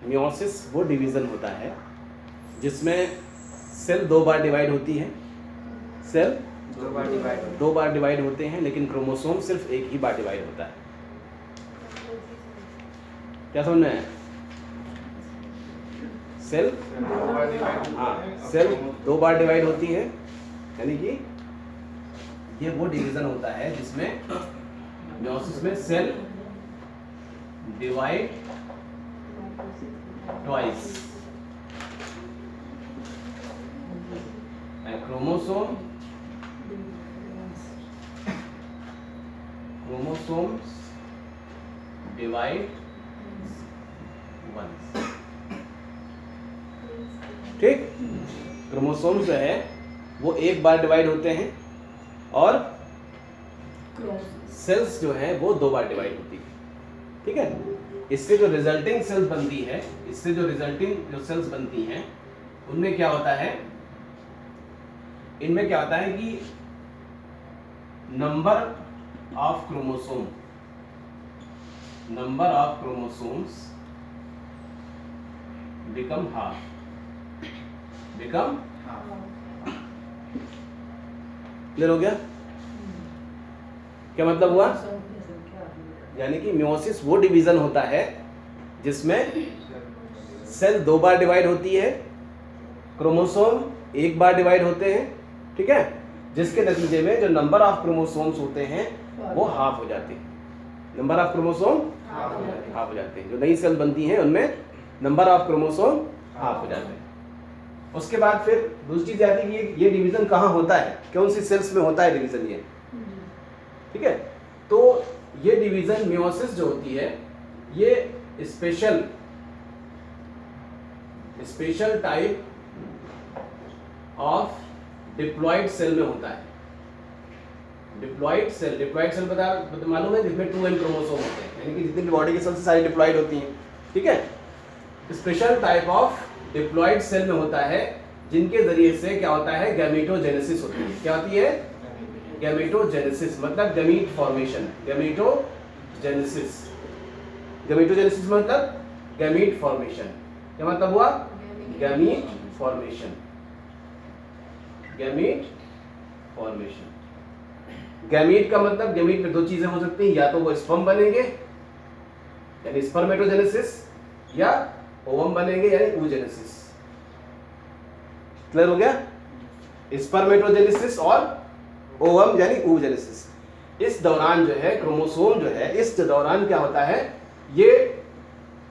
Meiosis वो division होता है जिसमें सेल 2 बार डिवाइड होती है, सेल 2 बार डिवाइड होते हैं, लेकिन क्रोमोसोम सिर्फ एक ही बार डिवाइड होता है। क्या समझ में आया? सेल सेल 2 बार डिवाइड होती है, यानी कि ये वो डिवीजन होता है जिसमें मियोसिस में cell divide twice, chromosomes divide once. ठीक, क्रोमोसोम्स जो है वो एक बार डिवाइड होते हैं और सेल्स जो है वो 2 बार डिवाइड होती है। ठीक है, इससे जो रिजल्टिंग सेल्स बनती है, इससे जो रिजल्टिंग जो सेल्स बनती हैं उनमें क्या होता है, इनमें क्या होता है कि number of chromosomes become half. Clear हो गया? क्या मतलब हुआ? यानी कि मियोसिस वो डिवीजन होता है जिसमें सेल 2 बार डिवाइड होती है, क्रोमोसोम 1 बार डिवाइड होते हैं। ठीक है, जिसके नतीजे में जो नंबर ऑफ क्रोमोसोम्स होते हैं वो हाफ हो जाते हैं। नंबर ऑफ क्रोमोसोम हाफ हो जाते हैं। जो नई सेल बनती हैं उनमें नंबर ऑफ क्रोमोसोम हाफ हो जाते हैं। उसके बाद फिर दूसरी चीज आती है कि ये डिवीजन कहाँ होता है, कौन सी सेल्स में होता है डिवीजन ये। ठीक है, तो ये डिवीजन मियोसिस जो होती है ये special type of diploid cell में होता है। डिप्लॉइड सेल पता मालूम है, जिसमें 2n क्रोमोसोम होते हैं, यानी कि जितनी भी बॉडी की सेल्स सारी डिप्लॉइड होती हैं। ठीक है, special type of diploid cell में होता है जिनके जरिए से क्या होता है, गैमेटोजेनेसिस होती है। क्या होती है? गैमेटोजेनेसिस, मतलब गमीट फॉर्मेशन। गैमेटोजेनेसिस मतलब गमीट फॉर्मेशन। क्या मतलब हुआ? Gamete formation. गैमीट का मतलब, गैमीट में 2 चीजें हो सकती हैं, या तो वो स्पर्म बनेंगे यानी स्पर्मेटोजेनेसिस, या ओवम बनेंगे यानी oogenesis। क्लियर हो गया? स्पर्मेटोजेनेसिस और ओवम यानी oogenesis। इस दौरान जो है क्रोमोसोम जो है, इस दौरान क्या होता है, ये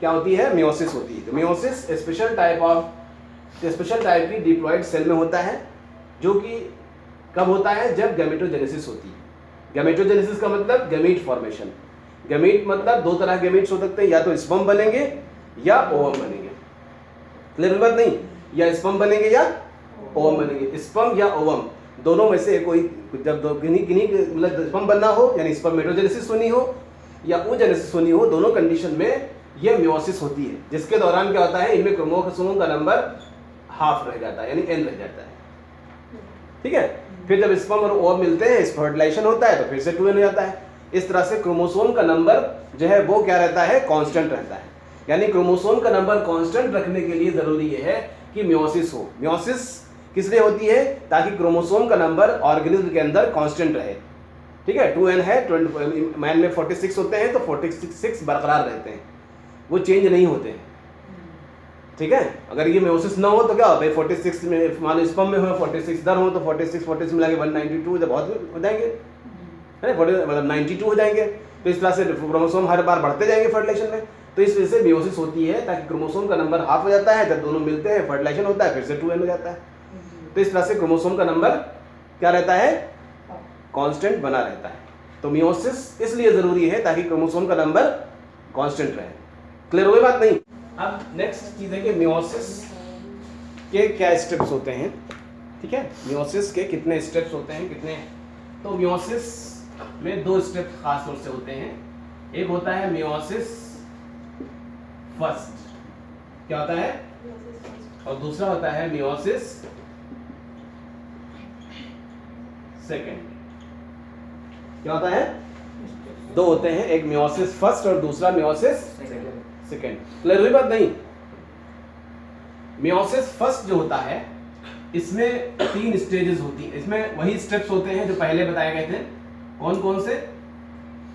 क्या होती है, मियोसिस होती है। तो मियोसिस स्पेशल टाइप की डिप्लॉइड सेल में होता है, जो कि कब होता है, जब गैमेटोजेनेसिस होती है। गैमेटोजेनेसिस का मतलब गैमीट फॉर्मेशन। गैमीट मतलब 2 तरह के गैमीट्स हो सकते हैं, या तो स्पर्म बनेंगे या ओवम बनेंगे। क्लियर बात नहीं? या स्पर्म बनेंगे या ओवम बनेंगे। स्पर्म या ओवम दोनों में से कोई, जब मतलब स्पर्म बनना हो यानी स्पर्मेटोजेनेसिस होनी हो या oogenesis होनी हो, दोनों कंडीशन में यह मियोसिस होती है, जिसके दौरान क्या होता है, इनमें क्रोमोसोमों का नंबर हाफ रह जाता है, यानी n रह जाता है। ठीक है, फिर जब स्पर्म और ओवम मिलते हैं, फर्टिलाइजेशन होता है, तो फिर से 2n हो जाता है। इस तरह से क्रोमोसोम का नंबर जो है वो क्या रहता है, कांस्टेंट रहता है। यानी क्रोमोसोम का नंबर कांस्टेंट रखने के लिए जरूरी है कि मियोसिस हो। मियोसिस किस लिए होती है? ताकि क्रोमोसोम का नंबर ऑर्गेनिज्म के अंदर कांस्टेंट रहे। ठीक है, 2n है, मैन में 46 होते हैं, तो 46 बरकरार रहते हैं, वो चेंज नहीं होते हैं। ठीक है, अगर ये मियोसिस ना हो तो क्या होता है, 46 में मान लो स्पर्म में हो 46 इधर हो, तो 46 मिला के 192 जब बहुत हो जाएंगे, है मतलब 92 हो जाएंगे। तो इस तरह से क्रोमोसोम हर बार बढ़ते जाएंगे फर्टिलाइजेशन में। तो इस वजह से मियोसिस होती है, ताकि क्रोमोसोम का नंबर हाफ हो जाता है, जब दोनों मिलते हैं फर्टिलाइजेशन होता है, फिर से 2n हो जाता है। तो इस तरह से क्रोमोसोम का नंबर क्या रहता है, कांस्टेंट बना रहता है। तो मियोसिस इसलिए जरूरी है ताकि क्रोमोसोम का नंबर कांस्टेंट रहे। क्लियर हो गई बात नहीं? अब नेक्स्ट चीज है कि मियोसिस के क्या स्टेप्स होते हैं। ठीक है, मियोसिस के कितने स्टेप्स होते हैं, कितने? तो मियोसिस में 2 स्टेप खास तौर से होते हैं। एक होता है मियोसिस फर्स्ट, क्या होता है, और दूसरा होता है मियोसिस सेकेंड। क्या होता है? 2 होते हैं, एक मियोसिस फर्स्ट और दूसरा मियोसिस सेकेंड। क्लियर हुई बात नहीं? मियोसिस फर्स्ट जो होता है इसमें 3 स्टेजेस होती हैं, इसमें वही स्टेप्स होते हैं जो पहले बताए गए थे। कौन कौन से?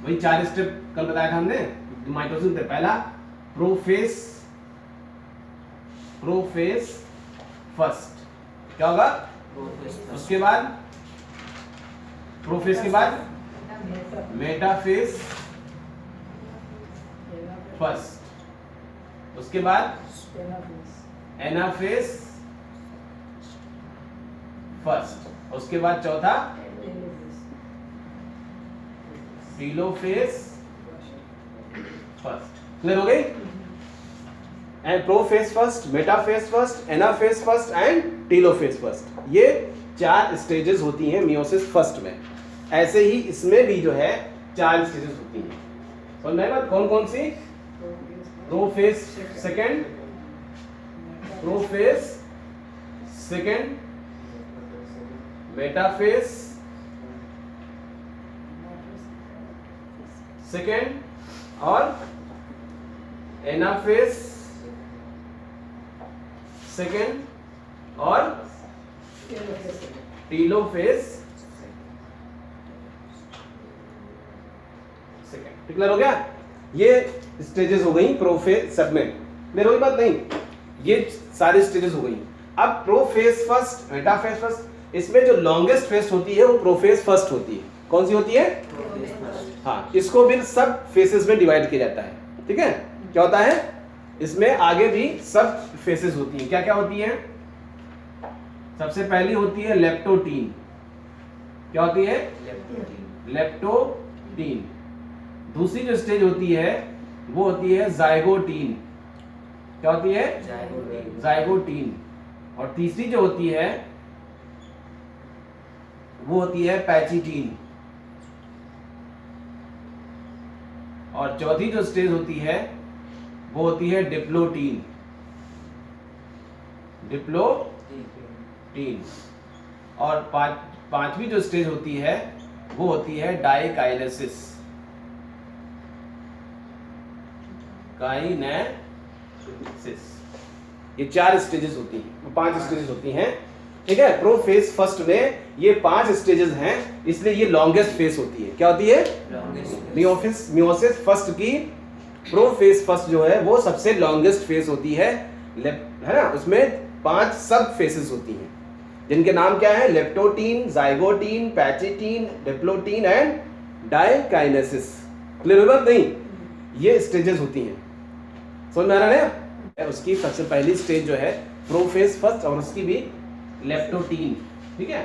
वही 4 स्टेप कल बताया था हमने माइटोसिस में। पहला प्रोफेस फर्स्ट, क्या होगा? उसके बाद प्रोफेस के बाद मेटाफेस फर्स्ट, उसके बाद एनाफेस फर्स्ट, उसके बाद चौथा टीलोफेस फर्स्ट। क्लियर हो गई? And prophase first, metaphase first, anaphase first and telophase first, ये 4 स्टेजेस होती हैं मियोसिस फर्स्ट में। ऐसे ही इसमें भी जो है 4 स्टेजेस होती हैं। समझ में आई बात? कौन कौन सी? Prophase second, prophase second, metaphase second और एनाफेस सेकेंड और टीलोफेस सेकेंड। क्लियर हो गया? ये स्टेजेस हो गई प्रोफेस सब में। क्लियर हो गई बात? नहीं, ये सारी स्टेजेस हो गई। अब प्रोफेस फर्स्ट, मेटाफेस फर्स्ट, इसमें जो लॉन्गेस्ट फेस होती है वो प्रोफेस फर्स्ट होती है। कौन सी होती है? हाँ, इसको भी सब फेसेस में डिवाइड किया जाता है। ठीक है? क्या होता है इसमें? आगे भी सब फेसेस होती हैं। क्या क्या होती हैं? सबसे पहली होती है लेप्टोटीन। क्या होती है? लेप्टोटीन। दूसरी जो स्टेज होती है वो होती है जाइगोटीन। क्या होती है? जाइगोटीन। और तीसरी जो होती है वो होती है पैचिटीन। और चौथी जो स्टेज होती है वो होती है डिप्लोटीन। डिप्लोटीन। और पांचवी जो स्टेज होती है वो होती है डाइकाइनेसिस। काइनेसिस। ये 4 स्टेजेस होती हैं, 5 स्टेजेस होती हैं। ठीक है? प्रोफेस फर्स्ट में ये 5 स्टेजेस हैं, इसलिए ये लॉन्गेस्ट फेस होती है। क्या होती है? मियोसिस फर्स्ट की प्रोफेस फर्स्ट जो है वो सबसे लॉन्गेस्ट फेस होती है ना? उसमें 5 सब फेसेस होती हैं जिनके नाम क्या है? Leptotene, zygotene, pachytene, diplotene and diakinesis. Clear हो बात? नहीं, ये स्टेजेस होती हैं। समझ में आ रहा है? उसकी सबसे पहली स्टेज जो है प्रोफेस फर्स्ट और उसकी भी लेप्टोटीन। ठीक है?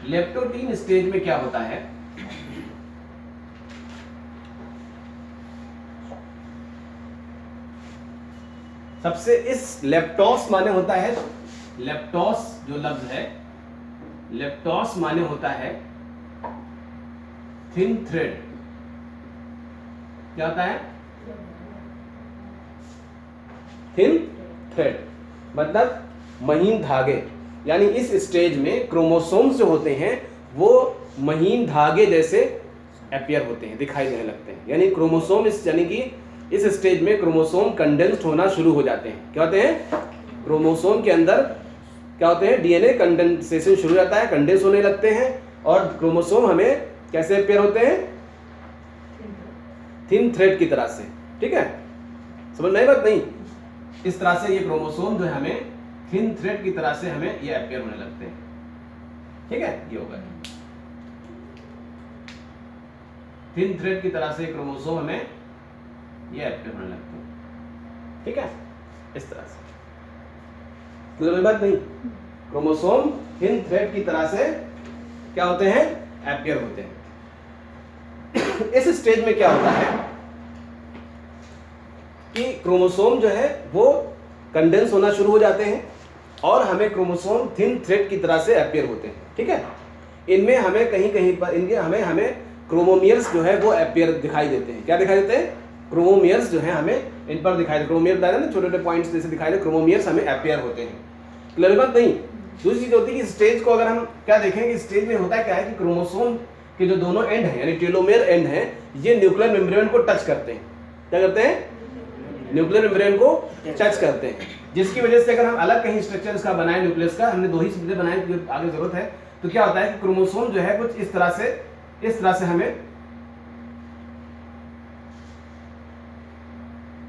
लेप्टोटीन स्टेज में क्या होता है? सबसे इस लेप्टोस माने होता है, लेप्टोस जो लफ्ज है, लेप्टोस माने होता है थिन थ्रेड। क्या होता है? थिन थ्रेड मतलब महीन धागे। यानी इस स्टेज में क्रोमोसोम्स जो होते हैं वो महीन धागे जैसे अपीयर होते हैं, दिखाई देने लगते हैं। यानी क्रोमोसोम यानी कि इस स्टेज में क्रोमोसोम कंडेंस्ड होना शुरू हो जाते हैं। क्या होते हैं? क्रोमोसोम के अंदर क्या होते हैं? डीएनए कंडेंसेशन शुरू हो जाता है, कंडेंस होने लगते हैं। और क्रोमोसोम हमें कैसे अपीयर होते हैं? थिन थ्रेड की तरह से। ठीक है? समझ में आई बात? नहीं, इस तरह से ये क्रोमोसोम जो है हमें थिन थ्रेड की तरह से हमें ये अपीयर होने लगते हैं। ठीक है? ये होगा थिन थ्रेड की तरह से क्रोमोसोम हमें ये अपीयर होने लगते हैं। ठीक है? इस तरह से। क्लियर बात? नहीं, क्रोमोसोम थिन थ्रेड की तरह से क्या होते हैं? अपीयर होते हैं। इस स्टेज में क्या होता है कि क्रोमोसोम जो है वो कंडेंस होना शुरू हो जाते हैं और हमें क्रोमोसोम थिन थ्रेड की तरह से अपीयर होते हैं। ठीक है? इनमें हमें कहीं कहीं पर इनके हमें क्रोमोमियर्स जो है वो अपीयर दिखाई देते हैं। क्या दिखाई देते हैं? क्रोमोमियर्स जो है हमें इन पर दिखाई देते। क्रोमोमियर ना छोटे छोटे पॉइंट्स जैसे दिखाई दे, क्रोमोमियर्स हमें अपीयर होते हैं। क्लियर बात? नहीं। दूसरी चीज होती है कि स्टेज को अगर हम क्या देखेंगे, स्टेज में होता क्या है कि क्रोमोसोम के जो दोनों एंड है यानी टेलोमेयर एंड है, ये न्यूक्लियर मेम्ब्रेन को टच करते हैं। क्या करते हैं? न्यूक्लियर मेम्ब्रेन को टच करते हैं, जिसकी वजह से अगर हम अलग कहीं स्ट्रक्चर इसका बनाए न्यूक्लियस का, हमने 2 ही चीजें बनाए क्योंकि आगे जरूरत है, तो क्या होता है कि क्रोमोसोम जो है कुछ इस तरह से हमें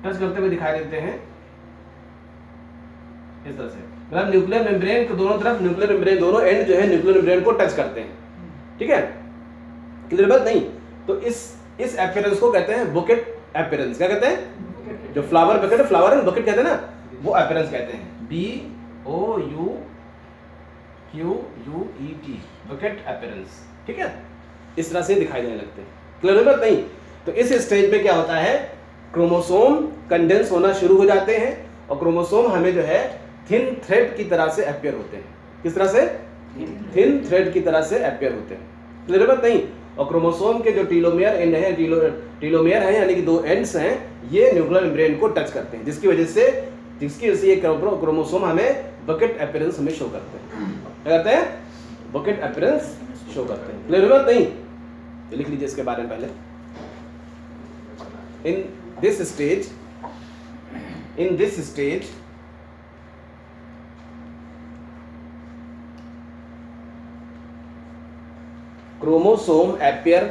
टच करते हुए दिखाई देते हैं, इस तरह से। मतलब न्यूक्लियर मेम्ब्रेन के दोनों तरफ, न्यूक्लियर मेम्ब्रेन दोनों एंड जो है न्यूक्लियर मेम्ब्रेन को टच करते हैं, ठीक है, क्लियर बात नहीं? तो इस अपीयरेंस को कहते हैं बुकेट अपीयरेंस। क्या कहते हैं? जो फ्लावर बकेट है, फ्लावर एंड बकेट कहते हैं ना, वो अपीयरेंस कहते हैं, BOUQUET, बकेट अपीयरेंस, ठीक है, इस तरह से दिखाई देने लगते हैं, क्लियर बात नहीं? तो इस स्टेज पे क्या होता है, क्रोमोसोम कंडेंस होना शुरू हो जाते हैं और क्रोमोसोम हमें जो है थिन थ्रेड की तरह से अपीयर होते हैं। किस तरह से? थिन थ्रेड की तरह से अपीयर होते हैं, क्लियर बात नहीं? और क्रोमोसोम के जो टीलोमियर एंड है, टीलोमियर है यानी कि 2 एंड्स हैं, ये न्यूक्लियर मेम्ब्रेन को टच करते हैं, जिसकी वजह से ये क्रोमोसोम हमें बकेट अपीयरेंस हमें शो करते हैं। क्या करते हैं? बकेट अपीयरेंस शो करते हैं, क्लियर बात नहीं? तो लिख लीजिए इसके बारे में पहले। In this stage chromosome appear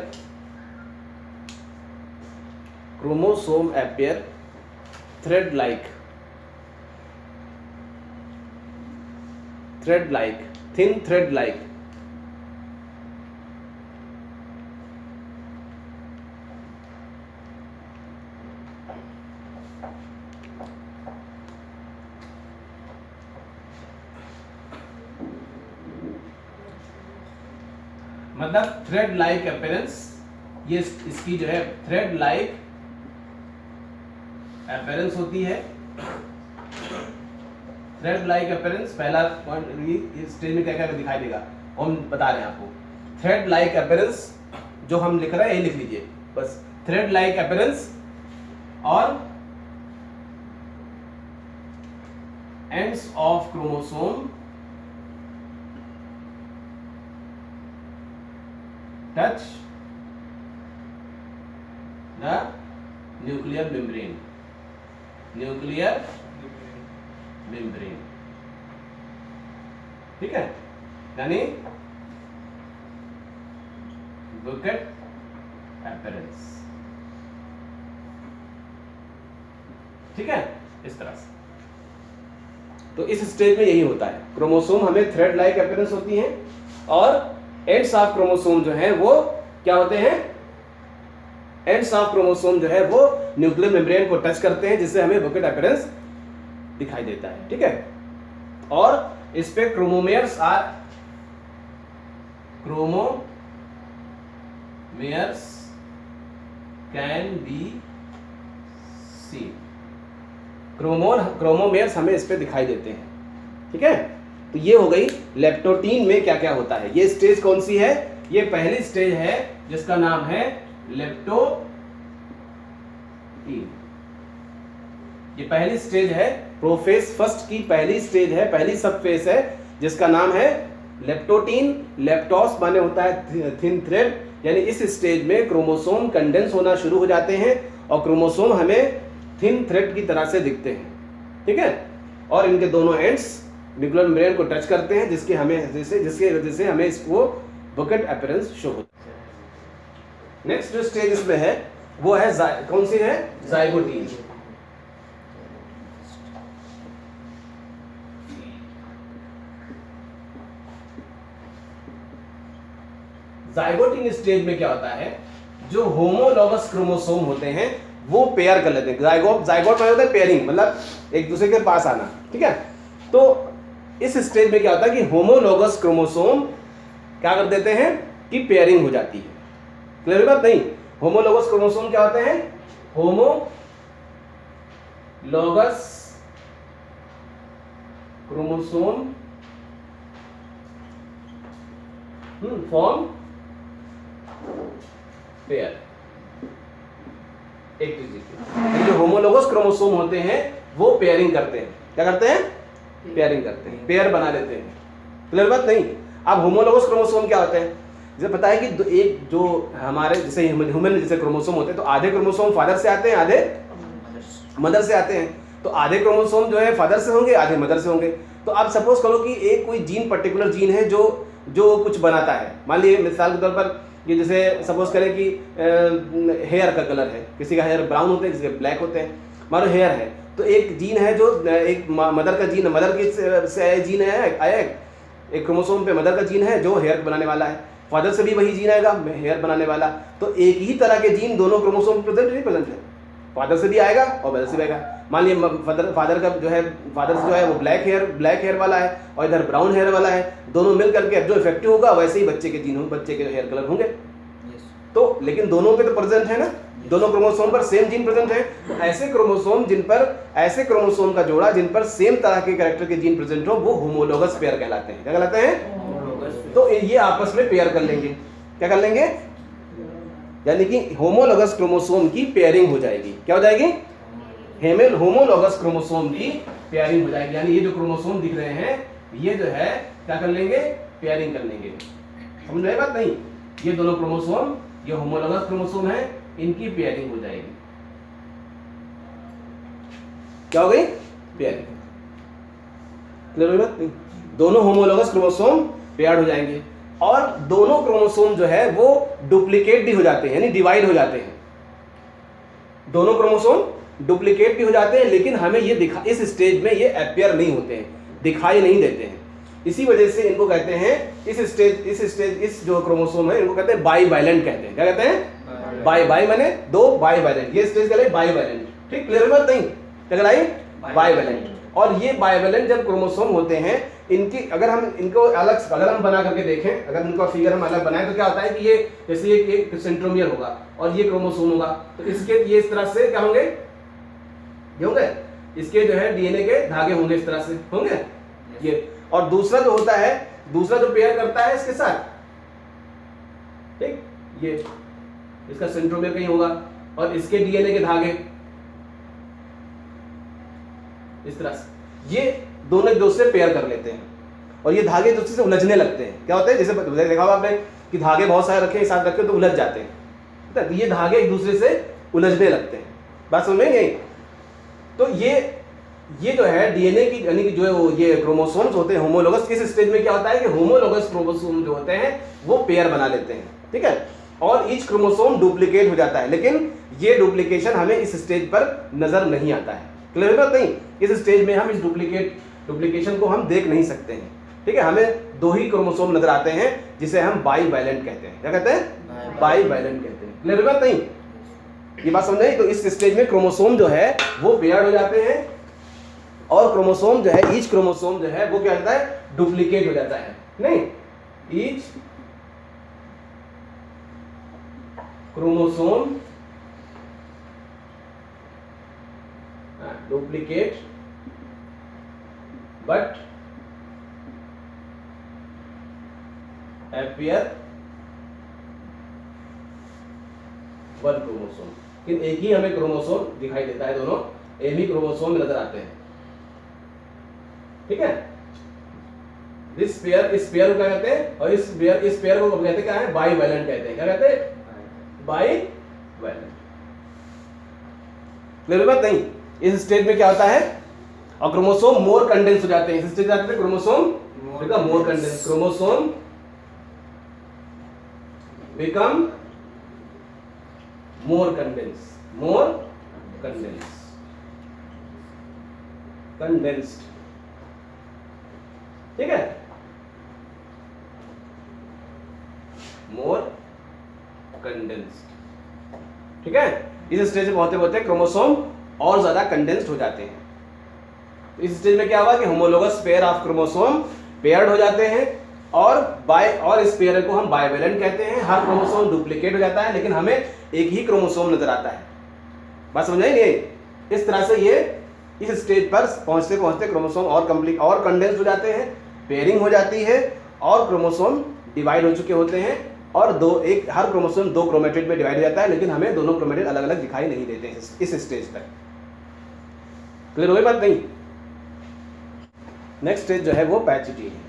thread like thin thread like मतलब थ्रेड लाइक अपीयरेंस, ये इसकी जो है थ्रेड लाइक अपीयरेंस होती है। थ्रेड लाइक अपीयरेंस पहला पॉइंट, इस स्टेज में क्या क्या दिखाई देगा हम बता रहे हैं आपको। थ्रेड लाइक अपीयरेंस जो हम लिख रहे हैं ये लिख लीजिए बस, थ्रेड लाइक अपीयरेंस और ends of chromosome touch the nuclear membrane, ठीक है, यानी bucket appearance, ठीक है, इस तरह से। तो इस स्टेज में यही होता है, क्रोमोसोम हमें थ्रेड लाइक अपीयरेंस होती है और एंड्स ऑफ क्रोमोसोम जो है वो क्या होते हैं, एंड्स ऑफ क्रोमोसोम जो है वो न्यूक्लियर मेम्ब्रेन को टच करते हैं, जिससे हमें बकेट अपीयरेंस दिखाई देता है, ठीक है। और इस पे क्रोमोमेयर्स कैन बी सी, क्रोमोमेयर्स हमें इस पे दिखाई देते हैं, ठीक है। तो ये हो गई लेप्टोटीन में क्या क्या होता है। ये स्टेज कौन सी है? ये पहली स्टेज है जिसका नाम है लेप्टोटीन। ये पहली स्टेज है, प्रोफेज फर्स्ट की पहली स्टेज है, पहली सब फेज है, जिसका नाम है लेप्टोटीन। लेप्टोस माने होता है थिन थ्रेड, यानी इस स्टेज में क्रोमोसोम कंडेंस होना शुरू हो जाते हैं और क्रोमोसोम हमें थिन थ्रेड की तरह से दिखते हैं, ठीक है। और इनके दोनों एंड्स न्यूक्लियर मेम्ब्रेन को टच करते हैं, जिसकी वजह से हमें इसको बकेट अपीयरेंस शो होता है। नेक्स्ट जो स्टेज इसमें है वो है कौन सी है? जाइगोटीन। जाइगोटीन स्टेज में क्या होता है, जो होमोलॉगस क्रोमोसोम होते हैं वो पेयर कर लेते हैं। जाइगोट मतलब होता है पेयरिंग, मतलब एक दूसरे के पास आना, ठीक है। तो इस स्टेज में क्या होता है कि होमोलॉगस क्रोमोसोम क्या कर देते हैं कि पेयरिंग हो जाती है, क्लियर बात नहीं? होमोलॉगस क्रोमोसोम क्या होते हैं? Homologous chromosome form pair. एक चीज, जो होमोलॉगस क्रोमोसोम होते हैं वो पेयरिंग करते हैं। क्या करते हैं? पेयरिंग करते हैं, पेयर बना लेते हैं, क्लियर बात नहीं? अब होमोलॉगस क्रोमोसोम क्या होते हैं? जैसे पता है कि एक जो हमारे जैसे ह्यूमन जैसे क्रोमोसोम होते हैं, तो आधे क्रोमोसोम फादर से आते हैं, आधे मदर से आते हैं, तो आधे क्रोमोसोम जो है फादर से होंगे, आधे मदर से होंगे। तो आप सपोज करो कि एक कोई जीन, पर्टिकुलर जीन है जो कुछ बनाता है। मान लीजिए मिसाल के तौर पर ये जैसे सपोज करें कि हेयर का कलर है, किसी का हेयर ब्राउन होते हैं, किसी के ब्लैक होते हैं, मानो हेयर है, तो एक जीन है जो एक मदर का जीन, मदर की से जीन आया, एक क्रोमोसोम पे मदर का जीन है जो हेयर बनाने वाला है, फादर से भी वही जीन आएगा हेयर बनाने वाला। तो एक ही तरह के जीन दोनों क्रोमोसोम प्रेजेंट नहीं प्रेजेंट है, फादर से भी आएगा और मदर से भी आएगा। मान लिए फादर का जो है, फादर से जो है वो ब्लैक हेयर वाला है और इधर ब्राउन हेयर वाला है, दोनों मिल करके जो इफेक्टिव होगा वैसे ही बच्चे के जीन होंगे, बच्चे के हेयर कलर होंगे। तो लेकिन दोनों पे तो प्रेजेंट है ना, दोनों क्रोमोसोम पर सेम जीन प्रेजेंट है। तो ऐसे क्रोमोसोम का जोड़ा जिन पर सेम तरह के कैरेक्टर के जीन प्रेजेंट हो वो होमोलोगस पेयर कहलाते हैं। क्या कहलाते हैं? तो ये आपस में पेयर कर लेंगे। क्या कर लेंगे? यानी कि होमोलोगस क्रोमोसोम की पेयरिंग हो जाएगी। क्या हो जाएगी? होमोलोगस क्रोमोसोम की पेयरिंग हो जाएगी। यानी ये जो क्रोमोसोम दिख रहे हैं ये जो है क्या कर लेंगे? पेयरिंग कर लेंगे। समझ में आई बात? नहीं, ये दोनों क्रोमोसोम, ये होमोलोगस क्रोमोसोम है, इनकी पेयरिंग हो जाएगी। क्या हो गई? पेयरिंग। क्लियर हुई बात? दोनों होमोलोगस क्रोमोसोम पेयर्ड हो जाएंगे और दोनों क्रोमोसोम जो है वो डुप्लीकेट भी हो जाते हैं, यानी डिवाइड हो जाते हैं। दोनों क्रोमोसोम डुप्लीकेट भी हो जाते हैं, लेकिन हमें ये इस स्टेज में ये अपीयर नहीं होते हैं, दिखाई नहीं देते हैं। इसी वजह से इनको कहते हैं इस जो क्रोमोसोम है इनको कहते हैं बाईवैलेंट कहते हैं। क्या कहते हैं? बाई माने दो, बाईवैलेंट। ये स्टेज कहलाए बाईवैलेंट। ठीक, क्लियर बात? नहीं, क्या कहलाए? बाईवैलेंट। और ये बाईवैलेंट जब क्रोमोसोम होते हैं, इनकी अगर हम इनको अलग अगर हम बना करके देखें, अगर इनका फिगर हम अलग बनाएं तो क्या होता है कि ये जैसे एक सेंट्रोमियर होगा और ये क्रोमोसोम होगा, तो इसके ये इस तरह से क्या होंगे? ये होंगे इसके जो है डीएनए के धागे होंगे, इस तरह से होंगे ये। और दूसरा जो होता है, दूसरा जो पेयर करता है इसके साथ, ठीक, ये इसका सेंट्रोमियर कहीं होगा और इसके डीएनए के धागे इस तरह से, ये दोनों एक दूसरे से पेयर कर लेते हैं और ये धागे एक दूसरे से उलझने लगते हैं। क्या होता है? जैसे देखा होगा आपने कि धागे बहुत सारे रखे, साथ रखे तो उलझ जाते हैं, तो ये धागे एक दूसरे से उलझने लगते हैं। बात समझ में नहीं? तो ये जो है डीएनए की, यानी कि जो है वो ये क्रोमोसोम्स होते हैं होमोलोगस, इस स्टेज में क्या होता है कि होमोलोगस क्रोमोसोम जो होते हैं वो पेयर बना लेते हैं। ठीक है, और ईच क्रोमोसोम डुप्लीकेट हो जाता है, लेकिन ये डुप्लीकेशन हमें इस स्टेज पर नजर नहीं आता है। क्लियर बात? नहीं, इस स्टेज में हम इस डुप्लीकेशन को हम देख नहीं सकते हैं। ठीक है, हमें दो ही क्रोमोसोम नजर आते हैं जिसे हम बाईवैलेंट कहते हैं। क्या कहते हैं? बाईवैलेंट कहते हैं। क्लियर बात? नहीं, ये बात समझ आई? तो इस स्टेज में क्रोमोसोम जो है वो पेयर्ड हो जाते हैं और क्रोमोसोम जो है, ईच क्रोमोसोम जो है वो क्या होता है? डुप्लीकेट हो जाता है। नहीं, each chromosome duplicate but appear one chromosome. लेकिन एक ही हमें क्रोमोसोम दिखाई देता है, दोनों एक ही क्रोमोसोम नजर आते हैं। ठीक है, इस पेयर को क्या कहते हैं? और इस पेयर को कहते हैं क्या है? बाईवैलेंट कहते हैं। क्या कहते हैं? बाईवैलेंट। क्लियर बात? नहीं, इस स्टेज में क्या होता है? और क्रोमोसोम मोर कंडेंस हो जाते हैं। इस स्टेज जाते हैं chromosome more condense, chromosome become more condensed। ठीक है, more condensed। ठीक है, इस स्टेज में होते क्रोमोसोम और ज्यादा कंडेंस्ड हो जाते हैं। तो इस स्टेज में क्या हुआ कि homologous pair of chromosome paired हो जाते हैं और इस पेयर को हम बाईवैलेंट कहते हैं। हर क्रोमोसोम डुप्लीकेट हो जाता है, लेकिन हमें एक ही क्रोमोसोम नजर आता है। बात समझ आई? नहीं, इस तरह से ये इस स्टेज पर पहुंचते पहुंचते क्रोमोसोम और कंप्लीट और कंडेंस हो जाते हैं, पेयरिंग हो जाती है और क्रोमोसोम डिवाइड हो चुके होते हैं और हर क्रोमोसोम दो क्रोमेटिड में डिवाइड हो जाता है, लेकिन हमें दोनों क्रोमेटिड अलग अलग दिखाई नहीं देते हैं इस स्टेज तक। क्लियर हो गई बात? नहीं, नेक्स्ट स्टेज जो है वो पैचिटी है।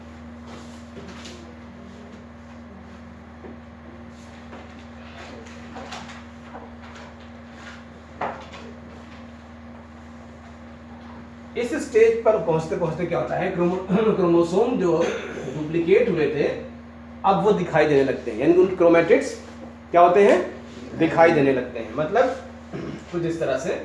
इस स्टेज पर पहुंचते पहुंचते क्या होता है, क्रोमोसोम जो डुप्लीकेट हुए थे अब वो दिखाई देने लगते हैं, यानी उनके क्रोमेटिड्स क्या होते हैं, दिखाई देने लगते हैं। मतलब कुछ इस तरह से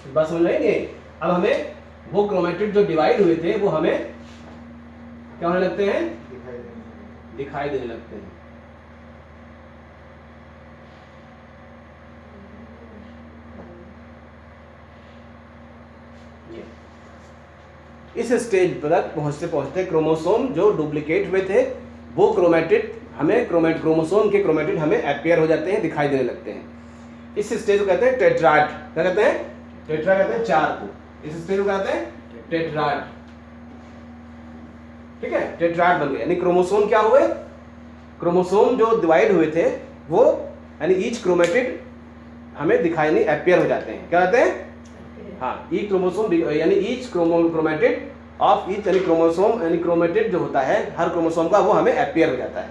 बात समझ में नहीं। अब हमें वो क्रोमेटिड जो डिवाइड हुए थे वो हमें क्या होने लगते हैं, दिखाई देने लगते हैं। इस स्टेज तक पहुंचते पहुंचते क्रोमोसोम जो डुप्लीकेट हुए थे वो क्रोमेटिड हमें क्रोमोसोम के क्रोमेटिड हमें अपीयर हो जाते हैं, दिखाई देने लगते हैं। इस स्टेज को कहते हैं टेट्राड। क्या कहते हैं, टेट्रा कहते हैं चार को। इस स्टेज को कहते हैं टेट्राड। ठीक है, टेट्राड बन गए, यानी क्रोमोसोम क्या हुए, क्रोमोसोम जो डिवाइड हुए थे वो यानी ईच क्रोमेटिड हमें दिखाई नहीं, अपीयर हो जाते हैं। क्या कहते हैं, हाँ, ई क्रोमोसोम यानी ईच क्रोमेटिड ऑफ ईच, यानी क्रोमोसोम यानी क्रोमेटिड जो होता है हर क्रोमोसोम का वो हमें अपीयर हो जाता है।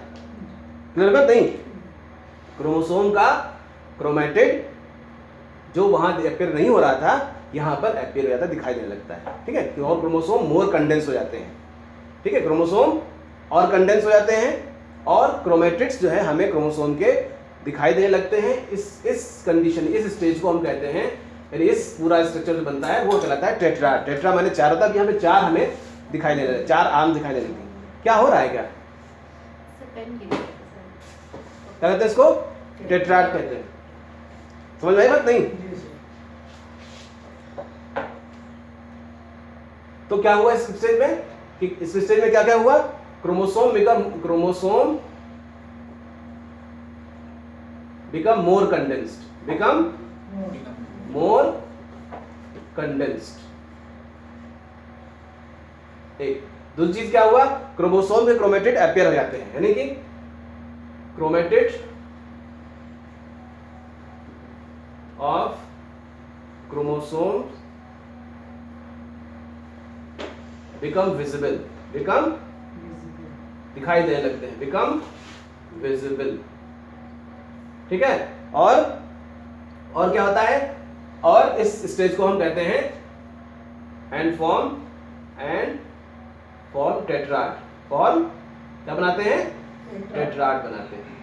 क्लियर बात नहीं, क्रोमोसोम का क्रोमेटिड जो वहां अपीयर नहीं हो रहा था यहाँ पर अपीयर हो जाता है, दिखाई देने लगता है। ठीक है, और क्रोमोसोम मोर कंडेंस हो जाते हैं। ठीक है, क्रोमोसोम और कंडेंस हो जाते हैं और क्रोमेटिड्स जो है हमें क्रोमोसोम के दिखाई देने लगते हैं। इस कंडीशन, इस स्टेज को हम कहते हैं, यानी इस पूरा स्ट्रक्चर जो बनता है वो कहलाता है टेट्रा। टेट्रा माने चार होता है, यहाँ पे चार हमें दिखाई देने लगे, चार आर्म दिखाई देने लगे। क्या हो रहा है, क्या कहते हैं इसको, टेट्राड कहते हैं। समझ में आई बात नहीं? तो क्या हुआ इस स्टेज में कि इस स्टेज में क्या क्या हुआ, क्रोमोसोम बिकम मोर कंडेंस्ड, एक दूसरी चीज क्या हुआ, क्रोमोसोम में क्रोमेटिड अपीयर हो जाते हैं, यानी कि chromatid of chromosome become visible, दिखाई देने लगते हैं, बिकम विजिबल। ठीक है, और क्या होता है, और इस स्टेज को हम कहते हैं एंड फॉर्म टेट्राड। फॉर्म क्या बनाते हैं, टेट्राड बनाते हैं।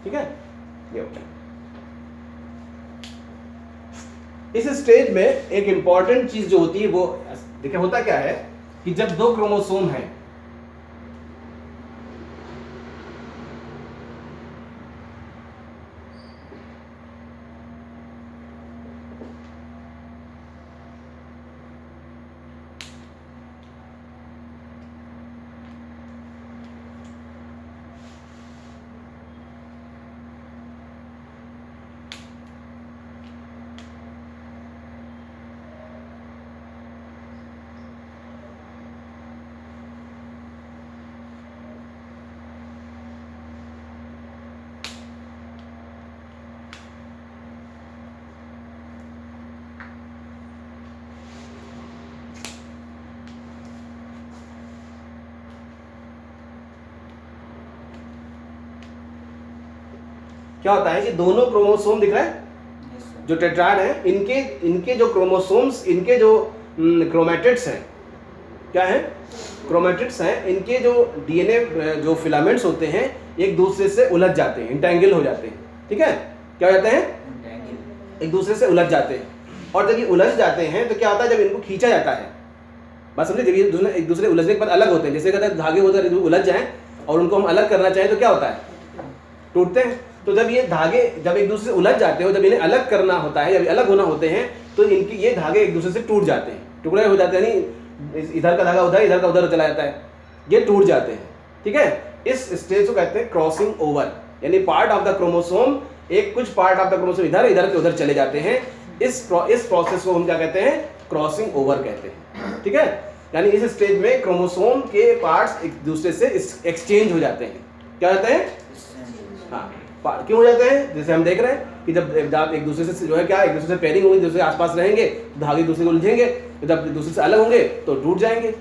ठीक है, ये होता है। इस स्टेज में एक इंपॉर्टेंट चीज जो होती है वो देखिए होता क्या है कि जब दो क्रोमोसोम हैं, क्या होता है कि दोनों क्रोमोसोम दिख रहा है जो टेट्राड है, इनके जो क्रोमोसोम्स, इनके जो क्रोमेटिड्स हैं, क्या है, क्रोमेटिड्स हैं, इनके जो डीएनए जो फिलामेंट्स होते हैं एक दूसरे से उलझ जाते हैं, इंटेंगल हो जाते हैं। ठीक है, क्या हो जाते हैं, एक दूसरे से उलझ जाते हैं। और जब ये उलझ जाते हैं तो क्या होता है, जब इनको खींचा जाता है, बात समझे, जब ये एक दूसरे उलझने के बाद अलग होते हैं, जैसे कहते हैं धागे होते हैं उलझ जाएं और उनको हम अलग करना चाहें तो क्या होता है, टूटते हैं। तो जब ये धागे जब एक दूसरे से उलझ जाते हो, जब इन्हें अलग करना होता है, जब अलग होना होते हैं तो इनके ये धागे एक दूसरे से टूट जाते हैं, टुकड़े हो जाते हैं, नहीं इधर का धागा उधर, इधर का उधर चला जाता है, ये टूट जाते हैं। ठीक है, इस स्टेज को कहते हैं क्रॉसिंग ओवर, यानी पार्ट ऑफ द क्रोमोसोम, एक कुछ पार्ट ऑफ द क्रोमोसोम इधर के उधर चले जाते हैं। इस प्रोसेस को हम क्या कहते हैं, क्रॉसिंग ओवर कहते हैं। ठीक है, यानी इस स्टेज में क्रोमोसोम के पार्ट्स एक दूसरे से एक्सचेंज हो जाते हैं। क्या कहते हैं, हाँ, क्यों हो जाते हैं, जैसे हम देख रहे हैं कि जब एक दूसरे से जो है क्या, एक दूसरे से पेयरिंग होगी, दूसरे आसपास रहेंगे, धागे दूसरे को उलझेंगे, जब दूसरे से अलग होंगे तो टूट जाएंगे।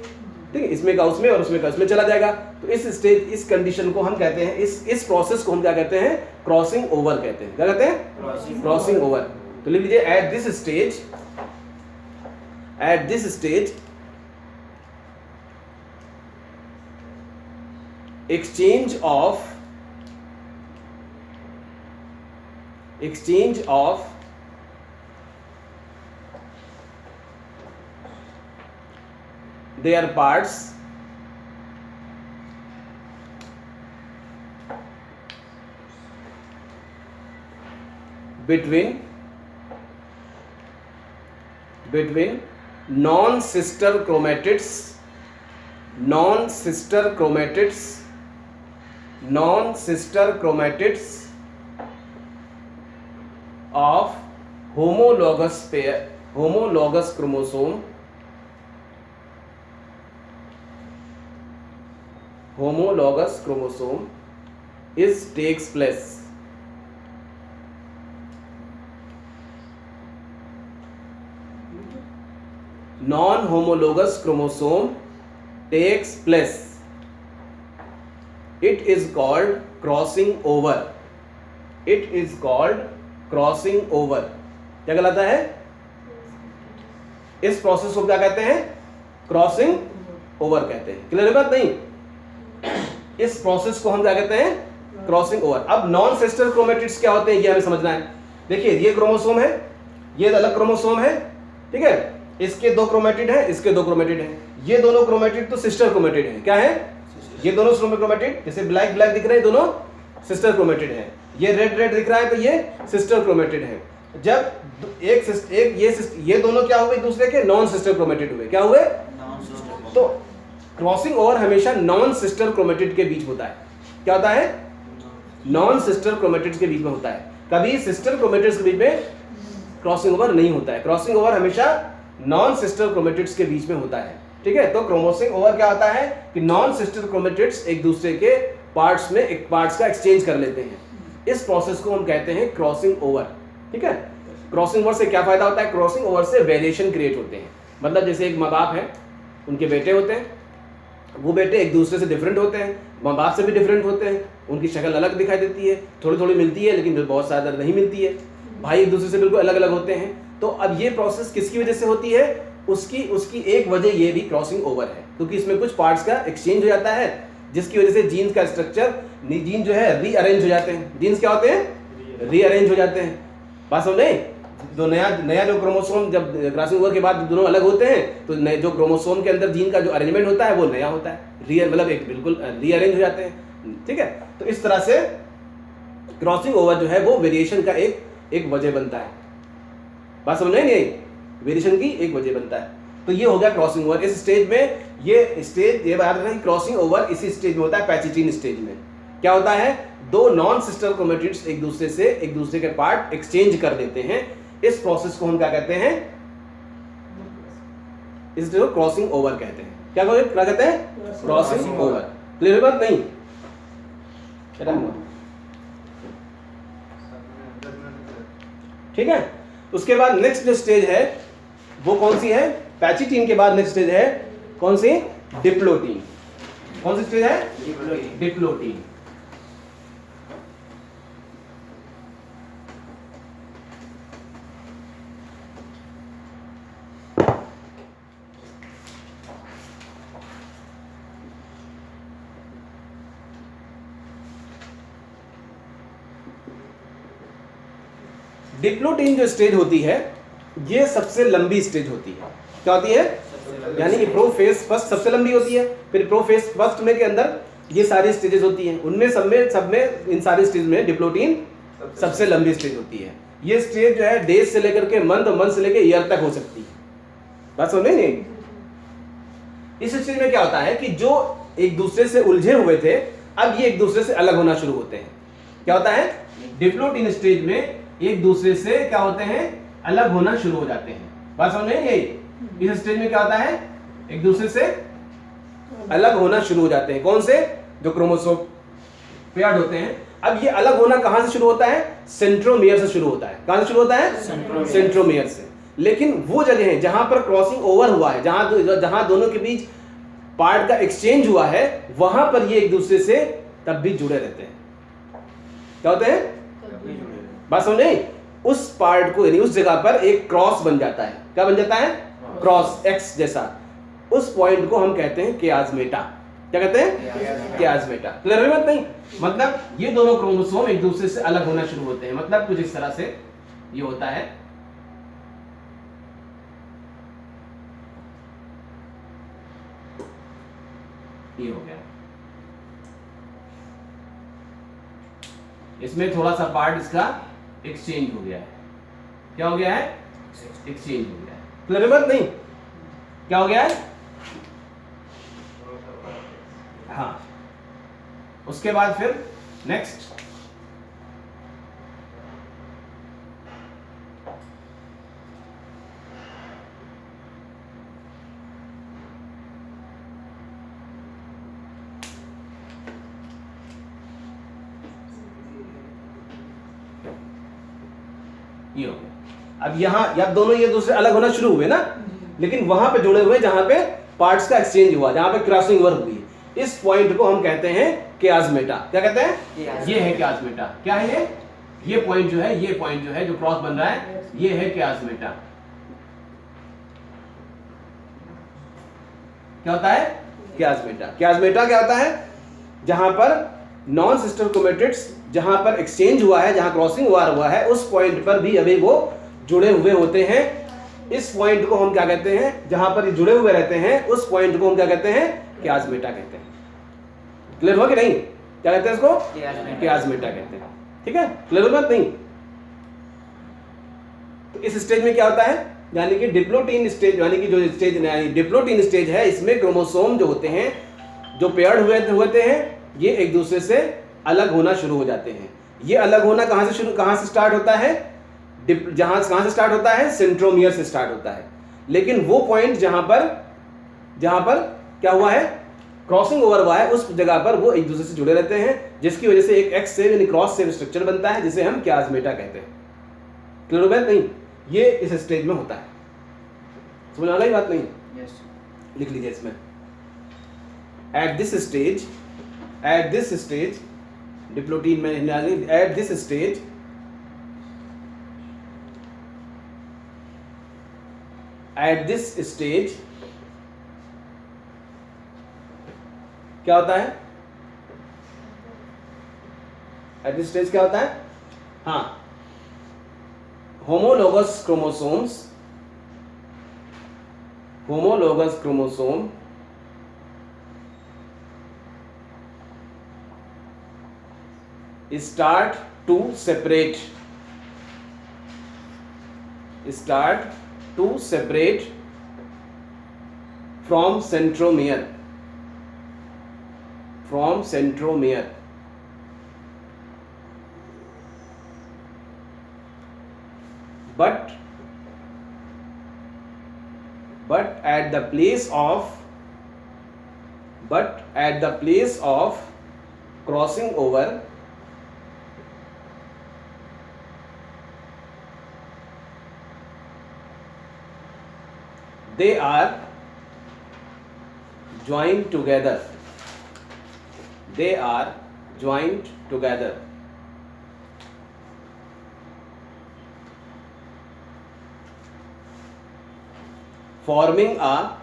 ठीक है, इसमें का उसमें और उसमें का उसमें चला जाएगा। तो इस स्टेज, इस कंडीशन को हम कहते हैं, इस प्रोसेस को हम क्या कहते हैं, क्रॉसिंग ओवर कहते हैं। क्या कहते हैं, क्रॉसिंग ओवर। तो लिख लीजिए at this stage, exchange of their parts between non-sister chromatids of homologous chromosome takes place. Non-homologous chromosome takes place. It is called crossing over. क्या कहलाता है, इस प्रोसेस को क्या कहते हैं, क्रॉसिंग ओवर कहते हैं। क्लियर है बात? नहीं, इस प्रोसेस को हम क्या कहते हैं, क्रॉसिंग ओवर। अब नॉन सिस्टर क्रोमेटिड्स क्या होते हैं ये हमें समझना है। देखिए ये क्रोमोसोम है, ये अलग क्रोमोसोम है, ठीक है, इसके दो क्रोमेटिड है, इसके दो क्रोमेटिड है। ये दोनों क्रोमेटिड तो सिस्टर क्रोमेटिड है। क्या है, ये दोनों क्रोमेटिड, जैसे ब्लैक ब्लैक दिख रहे हैं, दोनों सिस्टर क्रोमेटिड है। ये रेड रेड दिख रहा है तो ये सिस्टर क्रोमेटिड है। जब ये दोनों क्या हुए, दूसरे के नॉन सिस्टर क्रोमेटिड हुए। क्या हुए, तो क्रॉसिंग ओवर हमेशा नॉन सिस्टर क्रोमेटिड के बीच होता है। क्या होता है, नॉन सिस्टर क्रोमेटिड्स के बीच में होता है। कभी सिस्टर क्रोमेटिड्स के बीच में क्रॉसिंग ओवर नहीं होता है। क्रॉसिंग ओवर हमेशा नॉन सिस्टर क्रोमेटिड्स के बीच में होता है। ठीक है, तो क्रोमोसिंग ओवर क्या होता है कि नॉन सिस्टर क्रोमेटिड्स एक दूसरे के पार्ट्स में एक पार्ट्स का एक्सचेंज कर लेते हैं। इस प्रोसेस को हम कहते हैं क्रॉसिंग ओवर। ठीक है, क्रॉसिंग ओवर से क्या फायदा होता है, क्रॉसिंग ओवर से वेरिएशन क्रिएट होते हैं। मतलब जैसे एक माँ बाप है, उनके बेटे होते हैं, वो बेटे एक दूसरे से डिफरेंट होते हैं, माँ बाप से भी डिफरेंट होते हैं, उनकी शक्ल अलग दिखाई देती है, थोड़ी थोड़ी मिलती है लेकिन बहुत ज़्यादा नहीं मिलती है। भाई एक दूसरे से बिल्कुल अलग अलग होते हैं। तो अब ये प्रोसेस किसकी वजह से होती है, उसकी एक वजह ये भी क्रॉसिंग ओवर है, क्योंकि इसमें कुछ पार्ट्स का एक्सचेंज हो जाता है, जिसकी वजह से जीन्स का स्ट्रक्चर, जीन जो है रीअरेंज हो जाते हैं। जीन्स क्या होते हैं, रीअरेंज हो जाते हैं। बात समझे, जो नया जो क्रोमोसोम, जब क्रॉसिंग ओवर के बाद दोनों अलग होते हैं तो नए जो क्रोमोसोम के अंदर जीन का जो अरेंजमेंट होता है वो नया होता है, मतलब एक बिल्कुल रीअरेंज हो जाते हैं। ठीक है, तो इस तरह से क्रॉसिंग ओवर जो है वो वेरिएशन का एक वजह बनता है। बात समझ नहीं आई, वेरिएशन की एक वजह बनता है। तो ये हो गया क्रॉसिंग ओवर। इस स्टेज में ये बात है कि क्रॉसिंग ओवर इसी स्टेज में होता है, पैचिटीन स्टेज में। क्या होता है, दो नॉन सिस्टर क्रोमेटिड्स एक दूसरे के पार्ट एक्सचेंज कर देते हैं। इस प्रोसेस को हम क्या कहते हैं, इस को क्रॉसिंग ओवर कहते हैं। क्या कहते हैं, क्रॉसिंग ओवर। क्लियर बात नहीं? ठीक है, उसके बाद नेक्स्ट जो स्टेज है वो कौन सी है, पैचिटीन के बाद नेक्स्ट स्टेज है कौन सी, डिप्लोटीन। कौन सी स्टेज है, डिप्लोटीन। डिप्लोटीन जो स्टेज होती है ये सबसे लंबी स्टेज होती है। क्या होती है, यानी कि प्रोफेज फर्स्ट सबसे लंबी होती है, फिर प्रोफेज फर्स्ट में के अंदर ये सारी स्टेजेस होती हैं। उनमें सब में इन सारी स्टेज में डिप्लोटीन सबसे लंबी स्टेज होती है। ये स्टेज जो है डेज से लेकर के मंथ से लेकर ईयर तक हो सकती है। बात समझ नहीं? इस स्टेज में क्या होता है कि जो एक दूसरे से उलझे हुए थे अब ये एक दूसरे से अलग होना शुरू होते हैं। क्या होता है, डिप्लोटीन स्टेज में एक दूसरे से क्या होते हैं, अलग होना शुरू हो जाते हैं। बात समझ में? यही इस स्टेज में क्या होता है, एक दूसरे से अलग होना शुरू हो जाते हैं। कौन से, जो क्रोमोसोम पेयर्ड होते हैं। अब ये अलग होना कहां से शुरू होता है, सेंट्रोमियर से शुरू होता है। कहां से शुरू होता है, सेंट्रोमियर से। लेकिन वो जगह है जहां पर क्रॉसिंग ओवर हुआ है, जहां दोनों के बीच पार्ट का एक्सचेंज हुआ है वहां पर ये एक दूसरे से तब भी जुड़े रहते हैं। क्या होते हैं? बात समझे? उस पार्ट को यानी उस जगह पर एक क्रॉस बन जाता है। क्या बन जाता है? क्रॉस, एक्स जैसा। उस पॉइंट को हम कहते हैं कियाज्मेटा। क्या कहते हैं? कियाज्मेटा। क्लियर है बात? नहीं मतलब ये दोनों क्रोमोसोम एक दूसरे से अलग होना शुरू होते हैं। मतलब कुछ इस तरह से ये होता है। ये हो गया, इसमें थोड़ा सा पार्ट इसका एक्सचेंज हो गया है। क्या हो गया है? एक्सचेंज हो गया है। क्लियर है बात? नहीं क्या हो गया है? हाँ, उसके बाद फिर नेक्स्ट ये हो गया। अब यहां दोनों ये दूसरे अलग होना शुरू हुए ना, लेकिन वहां पे जुड़े हुए जहां पे पार्ट्स का एक्सचेंज हुआ, जहां पे क्रॉसिंग ओवर हुई, इस पॉइंट को हम कहते हैं कियाज्मेटा। क्या कहते हैं? ये है कियाज्मेटा। क्या है ये पॉइंट जो है, ये पॉइंट जो है जो क्रॉस बन रहा है, ये है कियाज्मेटा। क्या होता है? कियाज्मेटा। कियाज्मेटा क्या होता है? जहां पर नॉन सिस्टर क्रोमेटिड्स जहां पर एक्सचेंज हुआ है, जहां क्रॉसिंग हुआ है, उस पॉइंट पर भी अभी वो जुड़े हुए होते हैं। इस पॉइंट को हम क्या कहते हैं? जहां पर ये जुड़े हुए रहते हैं उस पॉइंट को हम क्या कहते हैं? कियाज्मेटा कहते हैं। क्लियर हो कि नहीं? क्या कहते हैं इसको? कियाज्मेटा कहते हैं। ठीक है, क्लियर हो बात? नहीं तो इस स्टेज में क्या होता है, यानी कि डिप्लोटीन स्टेज, यानी कि जो स्टेज डिप्लोटीन स्टेज है, इसमें क्रोमोसोम जो होते हैं, जो पेयर्ड हुए होते हैं, ये एक दूसरे से अलग होना शुरू हो जाते हैं। ये अलग होना कहां से स्टार्ट होता है? कहां से स्टार्ट होता है? सेंट्रोमियर से स्टार्ट होता है। लेकिन वो पॉइंट जहां पर क्या हुआ है? क्रॉसिंग ओवर हुआ है, उस जगह पर वो एक दूसरे से जुड़े रहते हैं, जिसकी वजह से एक एक्स शेप यानी क्रॉस शेप स्ट्रक्चर बनता है, जिसे हम कियाज्मेटा कहते हैं। क्लियर है? नहीं ये इस स्टेज में होता है। समझ आ गई बात? नहीं लिख लीजिए इसमें, एट दिस स्टेज डिप्लोटीन में, एट दिस स्टेज क्या होता है? एट दिस स्टेज क्या होता है? हाँ, homologous chromosome start to separate from centromere, but at the place of crossing over, they are joined together. Forming a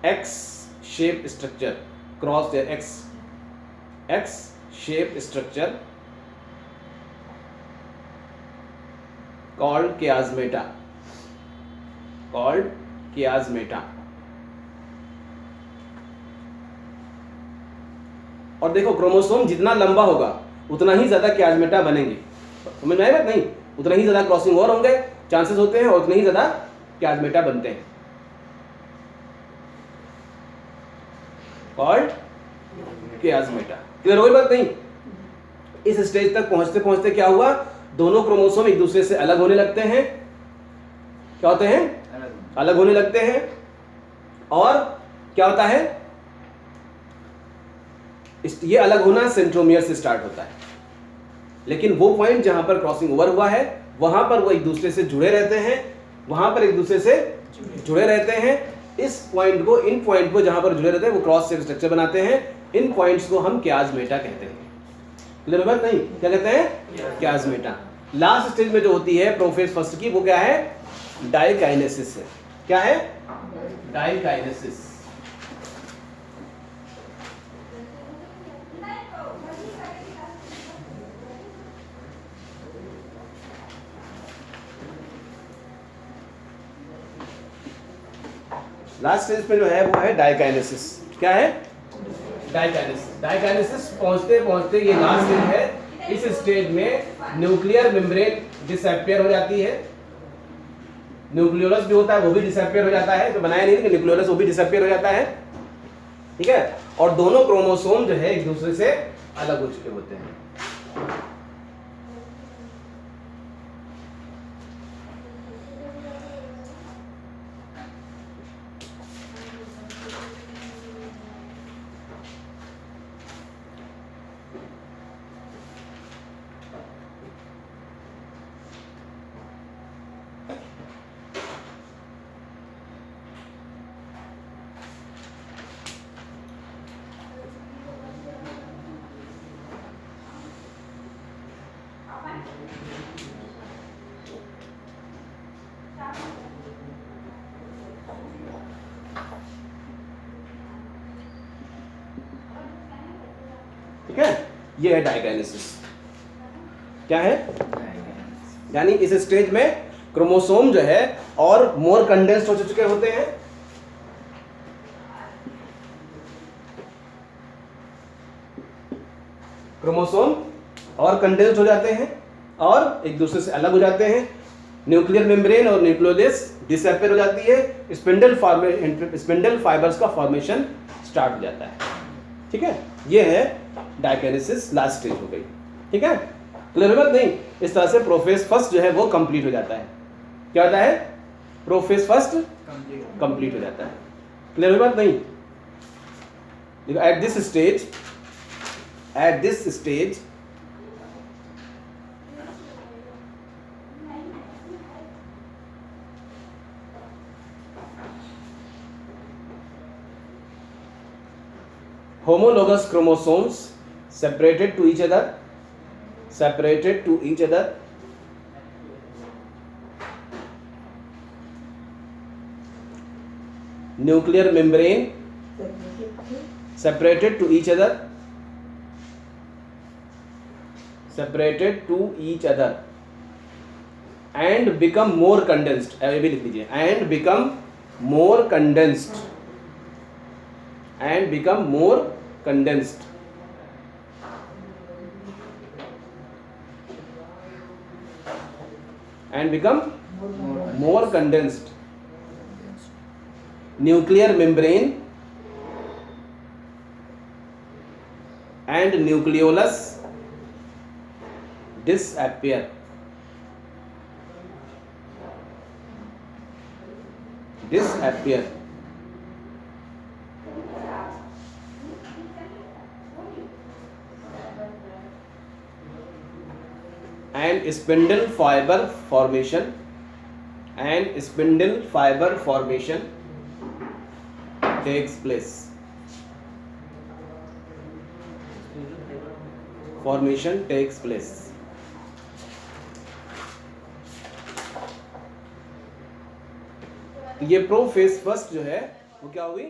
X-shaped structure, crossed X-shaped structure called chiasmata. और देखो, chromosome जितना लंबा होगा उतना ही ज्यादा कियाज्मेटा बनेंगे। समझ में आई बात? नहीं, उतना ही ज्यादा क्रॉसिंग ओवर होंगे, चांसेस होते हैं, और उतने ही ज्यादा कियाज्मेटा बनते हैं। कॉल्ड कियाज्मेटा। क्लियर हो गई बात? नहीं इस स्टेज तक पहुंचते पहुंचते क्या हुआ? दोनों क्रोमोसोम एक दूसरे से अलग होने लगते हैं। क्या होते हैं? अलग होने लगते हैं। और क्या होता है? ये अलग होना सेंट्रोमियर से स्टार्ट होता है, लेकिन वो पॉइंट जहां पर क्रॉसिंग ओवर हुआ है वहां पर वो एक दूसरे से जुड़े रहते हैं, वहां पर एक दूसरे से जुड़े रहते हैं। इस पॉइंट को, इन पॉइंट को जहां पर जुड़े रहते हैं वो क्रॉस शेप स्ट्रक्चर बनाते हैं। इन पॉइंट्स को हम क्याज़मेटा कहते हैं। क्लियर बात नहीं? क्या कहते हैं? क्याज़मेटा। लास्ट स्टेज में जो होती है प्रोफेज फर्स्ट की, वो क्या है? डाइकाइनेसिस है। क्या है? डाइकाइनेसिस। लास्ट स्टेज पे जो है वो है डाइकाइनेसिस। क्या है? डाइकाइनेसिस। डाइकाइनेसिस पहुंचते पहुंचते ये लास्ट स्टेज है। इस स्टेज में न्यूक्लियर मेम्ब्रेन डिसअपियर हो जाती है। न्यूक्लियोलस भी होता है, वो भी डिसअपियर हो जाता है। तो बनाया नहीं कि न्यूक्लियोलस, वो भी डिसअपियर हो जाता है। ठीक है, और दोनों क्रोमोसोम जो है एक दूसरे से अलग हो चुके होते हैं। ठीक है, ये है डाइकाइनेसिस। क्या है? यानी इस स्टेज में क्रोमोसोम जो है और मोर कंडेंस्ड हो चुके होते हैं। क्रोमोसोम और कंडेंस्ड हो जाते हैं और एक दूसरे से अलग हो जाते हैं। न्यूक्लियर मेम्ब्रेन और न्यूक्लियोलस डिसअपियर हो जाती है। स्पिंडल फाइबर्स का फॉर्मेशन स्टार्ट हो जाता है। ठीक है, ये है डाइकाइनेसिस। लास्ट स्टेज हो गई। ठीक है, क्लियर बात नहीं? इस तरह से प्रोफेज फर्स्ट जो है वो कंप्लीट हो जाता है। क्या होता है? प्रोफेज फर्स्ट कंप्लीट हो जाता है। क्लियर बात नहीं? देखो, at this stage homologous chromosomes separated to each other, nuclear membrane separated to each other and become more condensed, ये भी लिख लीजिए, and become more condensed and become more condensed nuclear membrane and nucleolus disappear. And spindle fiber formation takes place. ये prophase first जो है वो क्या हुई?